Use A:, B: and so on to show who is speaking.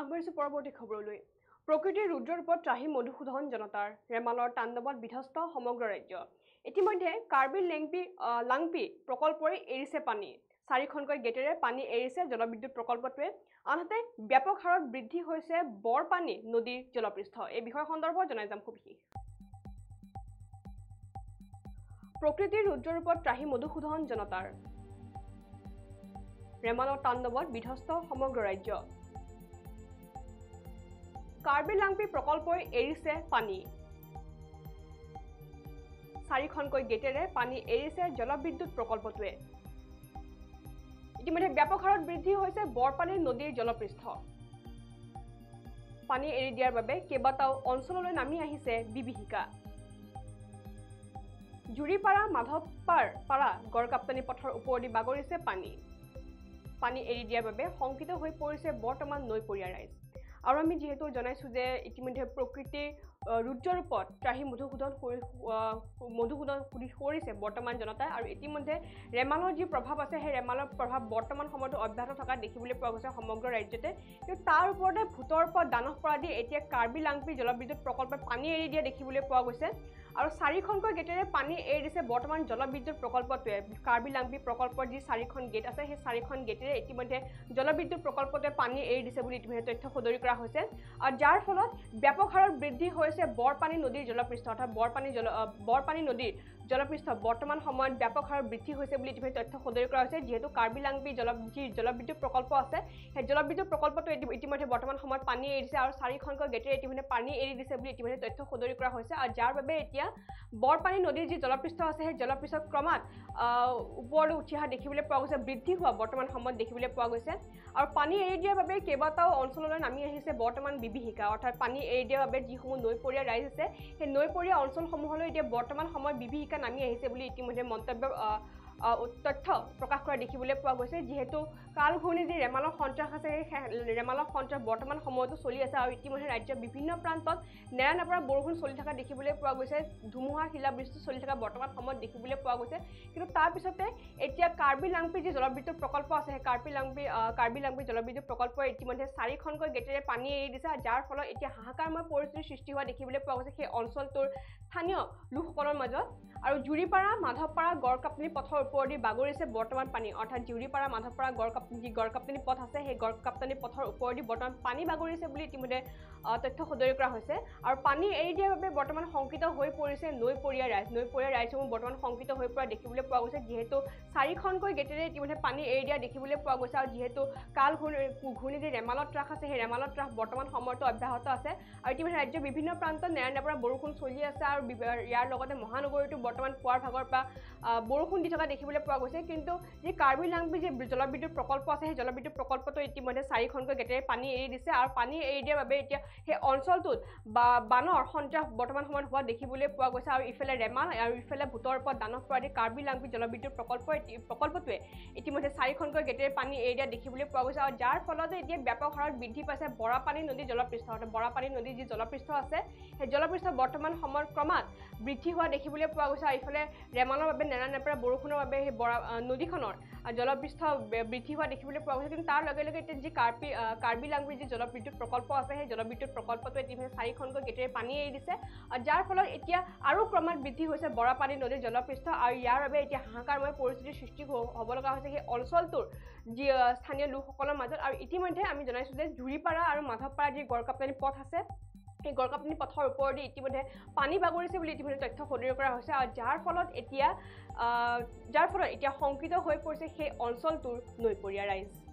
A: আগবাঢ়িছো পৰৱৰ্তী খবৰলৈ প্ৰকৃতিৰ ৰুদ্ৰৰ ৰূপত ত্ৰাহি মধুসূদন জনতাৰ ৰেমালৰ তাণ্ডৱত বিধ্বস্ত সমগ্ৰ ৰাজ্য ইতিমধ্যে কাৰ্বি লাংপি প্ৰকল্পৰে এৰিছে পানী চাৰিখনকৈ গেটেৰে পানী এৰিছে জলবিদ্যুৎ প্ৰকল্পটোৱে আনহাতে ব্যাপক হাৰত বৃদ্ধি হৈছে বৰপানী নদীৰ জলপৃষ্ঠ এই বিষয় সন্দৰ্ভত জনাই যাম খুব বিশেষ প্ৰকৃতিৰ ৰুদ্ৰৰ ৰূপত ত্ৰাহি মধুসূদন জনতাৰ ৰেমালৰ তাণ্ডৱত বিধ্বস্ত সমগ্ৰ ৰাজ্য কাৰ্বি লাংপি প্ৰকল্পই এৰিছে পানী চাৰিখনকৈ গেটেৰে পানী এৰিছে জলবিদ্যুৎ প্ৰকল্পটোৱে ইতিমধ্যে ব্যাপক হাৰত বৃদ্ধি হৈছে বৰপানী নদীৰ জলপৃষ্ঠ পানী এৰি দিয়াৰ বাবে কেইবাটাও অঞ্চললৈ নামি আহিছে বিভীষিকা জুৰিপাৰা মাধৱপাৰা গড়কাপ্তানি পথৰ ওপৰেদি বাগৰিছে পানী এৰি দিয়াৰ বাবে শংকিত হৈ পৰিছে বৰ্তমান নৈপৰীয়া ৰাইজ আৰু আমি যেহেতু জনাইছো যে ইতিমধ্যে প্ৰকৃতিৰ ৰুদ্ৰৰ ৰূপত ত্ৰাহি মধুসূদন কৰিছে বৰ্তমান জনতাই আৰু ইতিমধ্যে ৰেমালৰ যি প্ৰভাৱ আছে সেই ৰেমালৰ প্ৰভাৱ বৰ্তমান সময়তো অব্যাহত থকা দেখিবলৈ পোৱা গৈছে সমগ্ৰ ৰাজ্যতে কিন্তু তাৰ ওপৰতে ভূতৰ ওপৰত দানৱ পৰা দি এতিয়া কাৰ্বি লাংপি জলবিদ্যুৎ প্ৰকল্পত পানী এৰি দিয়া দেখিবলৈ পোৱা গৈছে আৰু চাৰিখনকৈ গেটেৰে পানী এৰি দিছে বৰ্তমান জলবিদ্যুৎ প্ৰকল্পটোৱে কাৰ্বি লাংপি প্ৰকল্পৰ যি চাৰিখন গেট আছে সেই চাৰিখন গেটেৰে ইতিমধ্যে জলবিদ্যুৎ প্ৰকল্পটোৱে পানী এৰি দিছে বুলি ইতিমধ্যে তথ্য সদৰি কৰা হৈছে আৰু যাৰ ফলত ব্যাপক হাৰত বৃদ্ধি হৈছে বৰপানী নদীৰ জলপৃষ্ঠ অৰ্থাৎ বৰপানী নদীৰ জলপৃষ্ঠ বৰ্তমান সময়ত ব্যাপক হাৰত বৃদ্ধি হৈছে বুলি ইতিমধ্যে তথ্য সদৰি কৰা হৈছে যেহেতু কাৰ্বি লাংপি জলবিদ্যুৎ প্ৰকল্প আছে সেই জলবিদ্যুৎ প্ৰকল্পটো ইতিমধ্যে বৰ্তমান সময়ত পানী এৰি দিছে আৰু চাৰিখনকৈ গেটেৰে ইতিমধ্যে পানী এৰি দিছে বুলি ইতিমধ্যে তথ্য সদৰি কৰা হৈছে আৰু যাৰ বাবে এতিয়া বৰপানী নদীৰ যি জলপৃষ্ঠ আছে সেই জলপৃষ্ঠ ক্ৰমাৎ ওপৰলৈ উঠি অহা দেখিবলৈ পোৱা গৈছে বৃদ্ধি হোৱা বৰ্তমান সময়ত দেখিবলৈ পোৱা গৈছে আৰু পানী এৰি দিয়াৰ বাবে কেইবাটাও অঞ্চললৈ নামি আহিছে বৰ্তমান বিভীষিকা অৰ্থাৎ পানী এৰি দিয়াৰ বাবে যিসমূহ নৈপৰীয়া ৰাইজ আছে সেই নৈপৰীয়া অঞ্চলসমূহলৈ এতিয়া বৰ্তমান সময়ত বিভীষিকা নামি আহিছে বুলি ইতিমধ্যে মন্তব্য তথ্য প্ৰকাশ কৰা দেখিবলৈ পোৱা গৈছে যেহেতু কাল ঘূৰ্ণি যি ৰেমালৰ সন্ত্ৰাস আছে সেই ৰেমালৰ সন্ত্ৰাস বৰ্তমান সময়তো চলি আছে আৰু ইতিমধ্যে ৰাজ্যৰ বিভিন্ন প্ৰান্তত নেৰানেপেৰা বৰষুণ চলি থকা দেখিবলৈ পোৱা গৈছে ধুমুহা শিলাবৃষ্টি চলি থকা বৰ্তমান সময়ত দেখিবলৈ পোৱা গৈছে কিন্তু তাৰ পিছতে এতিয়া কাৰ্বি লাংপি যি জলবিদ্যুৎ প্ৰকল্প আছে সেই কাৰ্বি লাংপি জলবিদ্যুৎ প্ৰকল্পই ইতিমধ্যে চাৰিখনকৈ গেটেৰে পানী এৰি দিছে যাৰ ফলত এতিয়া হাহাকাৰময় পৰিস্থিতিৰ সৃষ্টি হোৱা দেখিবলৈ পোৱা গৈছে সেই অঞ্চলটোৰ স্থানীয় লোকসকলৰ মাজত আৰু জুৰিপাৰা মাধৱপাৰা গড়কাপ্তানি পথৰ ওপৰেদি বাগৰিছে বৰ্তমান পানী অৰ্থাৎ জুৰিপাৰা মাধৱপাৰা গড়কাপ্তানি পথ আছে সেই গড়কাপ্তানি পথৰ ওপৰেদি বৰ্তমান পানী বাগৰিছে বুলি ইতিমধ্যে তথ্য সদৰি কৰা হৈছে আৰু পানী এৰি দিয়াৰ বাবে বৰ্তমান শংকিত হৈ পৰিছে নৈপৰীয়া ৰাইজসমূহ বৰ্তমান শংকিত হৈ পৰা দেখিবলৈ পোৱা গৈছে যিহেতু চাৰিখনকৈ গেটেৰে ইতিমধ্যে পানী এৰি দিয়া দেখিবলৈ পোৱা গৈছে আৰু যিহেতু কাল ঘূৰ্ণি যি ৰেমালৰ ত্ৰাস আছে সেই ৰেমালৰ ত্ৰাস বৰ্তমান সময়তো অব্যাহত আছে আৰু ইতিমধ্যে ৰাজ্যৰ বিভিন্ন প্ৰান্তত নেৰানেপেৰা বৰষুণ চলি আছে আৰু ইয়াৰ লগতে মহানগৰীতো বৰ্তমান পুৱাৰ ভাগৰ পৰা বৰষুণ দি থকা দেখিবলৈ পোৱা গৈছে কিন্তু যি কাৰ্বি লাংপি যি জলবিদ্যুৎ প্ৰকল্প আছে সেই জলবিদ্যুৎ প্ৰকল্পটো ইতিমধ্যে চাৰিখনকৈ গেটেৰে পানী এৰি দিছে আৰু পানী এৰি দিয়াৰ বাবে এতিয়া সেই অঞ্চলটোত বানৰ সন্ত্ৰাস বৰ্তমান সময়ত হোৱা দেখিবলৈ পোৱা গৈছে আৰু ইফালে ৰেমাল আৰু ইফালে ভূতৰ ওপৰত দানৱ পৰা দি কাৰ্বি লাংপি জলবিদ্যুৎ প্ৰকল্পটোৱে ইতিমধ্যে চাৰিখনকৈ গেটেৰে পানী এৰি দিয়া দেখিবলৈ পোৱা গৈছে আৰু যাৰ ফলতে এতিয়া ব্যাপক হাৰত বৃদ্ধি পাইছে বৰাপানী নদীৰ জলপৃষ্ঠ অৰ্থাৎ বৰাপানী নদীৰ যি জলপৃষ্ঠ আছে সেই জলপৃষ্ঠ বৰ্তমান সময়ত ক্ৰমাৎ বৃদ্ধি হোৱা দেখিবলৈ পোৱা গৈছে আৰু ইফালে ৰেমালৰ বাবে নেৰানেপেৰা বৰষুণৰ বাবে সেই নদীখনৰ জলপৃষ্ঠ বৃদ্ধি হোৱা দেখিবলৈ পোৱা গৈছে কিন্তু তাৰ লগে লগে এতিয়া যি কাৰ্বি লাংপি যি জলবিদ্যুৎ প্ৰকল্প আছে সেই জলবিদ্যুৎ প্ৰকল্পটোৱে ইতিমধ্যে চাৰিখনকৈ গেটেৰে পানী এৰি দিছে যাৰ ফলত এতিয়া আৰু ক্ৰমাৎ বৃদ্ধি হৈছে বৰাপানী নদীৰ জলপৃষ্ঠ আৰু ইয়াৰ বাবে এতিয়া হাহাকাৰময় পৰিস্থিতিৰ সৃষ্টি হ'ব লগা হৈছে সেই অঞ্চলটোৰ যি স্থানীয় লোকসকলৰ মাজত আৰু ইতিমধ্যে আমি জনাইছোঁ যে জুৰিপাৰা আৰু মাধৱপাৰা যি গড়কাপ্তানি পথ আছে সেই গড়কাপ্তানি পথৰ ওপৰেদি ইতিমধ্যে পানী বাগৰিছে বুলি ইতিমধ্যে তথ্য সদৰি কৰা হৈছে আৰু যাৰ ফলত এতিয়া শংকিত হৈ পৰিছে সেই অঞ্চলটোৰ নৈপৰীয়া ৰাইজ